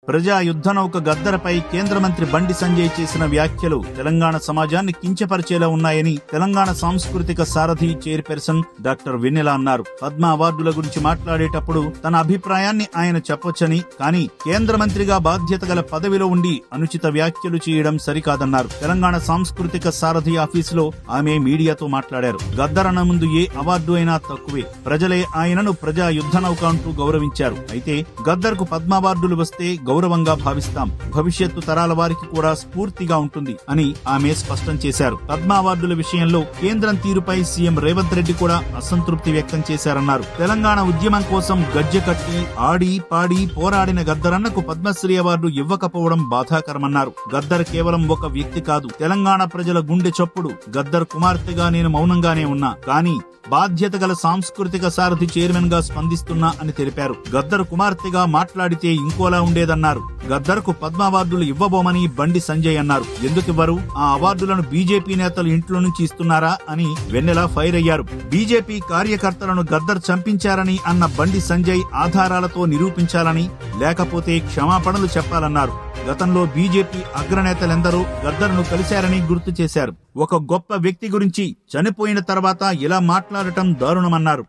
ప్రజా యుద్ధ నౌక గద్దరపై కేంద్ర మంత్రి బండి సంజయ్ చేసిన వ్యాఖ్యలు తెలంగాణ సమాజాన్ని కించపరిచేలా ఉన్నాయని తెలంగాణ సాంస్కృతిక సారథి చైర్పర్సన్ డాక్టర్ వెన్నెల అన్నారు. పద్మ అవార్డుల గురించి మాట్లాడేటప్పుడు తన అభిప్రాయాన్ని ఆయన చెప్పొచ్చని, కానీ కేంద్ర మంత్రిగా బాధ్యత గల పదవిలో ఉండి అనుచిత వ్యాఖ్యలు చేయడం సరికాదన్నారు. తెలంగాణ సాంస్కృతిక సారథి ఆఫీసులో ఆమె మీడియాతో మాట్లాడారు. గద్దరన్న ముందు ఏ అవార్డు అయినా తక్కువే. ప్రజలే ఆయనను ప్రజా యుద్ధ నౌక అంటూ గౌరవించారు. అయితే గద్దర్కు పద్మ అవార్డులు వస్తే గౌరవంగా భావిస్తాం. భవిష్యత్తు తరాల వారికి కూడా స్ఫూర్తిగా ఉంటుంది అని ఆమె స్పష్టం చేశారు. పద్మ అవార్డుల విషయంలో కేంద్రం తీరుపై సీఎం రేవంత్ రెడ్డి కూడా అసంతృప్తి వ్యక్తం చేశారన్నారు. తెలంగాణ ఉద్యమం కోసం గజ్జె కట్టి ఆడి పాడి పోరాడిన గద్దరన్నకు పద్మశ్రీ అవార్డు ఇవ్వకపోవడం బాధాకరమన్నారు. గద్దర్ కేవలం ఒక వ్యక్తి కాదు, తెలంగాణ ప్రజల గుండె చప్పుడు. గద్దర్ కుమార్తెగా నేను మౌనంగానే ఉన్నా, కానీ బాధ్యత గల సాంస్కృతిక సారథి చైర్మన్ గా స్పందిస్తున్నా అని తెలిపారు. గద్దర్ కుమార్తెగా మాట్లాడితే ఇంకోలా ఉండేదన్నారు. గద్దర్కు పద్మ అవార్డులు ఇవ్వబోమని బండి సంజయ్ అన్నారు. ఎందుకివ్వరు? ఆ అవార్డులను బీజేపీ నేతలు ఇంట్లో నుంచి ఇస్తున్నారా అని వెన్నెల ఫైర్ అయ్యారు. బీజేపీ కార్యకర్తలను గద్దర్ చంపించారని అన్న బండి సంజయ్ ఆధారాలతో నిరూపించాలని, లేకపోతే క్షమాపణలు చెప్పాలన్నారు. గతంలో బీజేపీ అగ్రనేతలెందరో గద్దర్ను కలిశారని గుర్తు చేశారు. ఒక గొప్ప వ్యక్తి గురించి చనిపోయిన తర్వాత ఇలా మాట్లాడటం దారుణమన్నారు.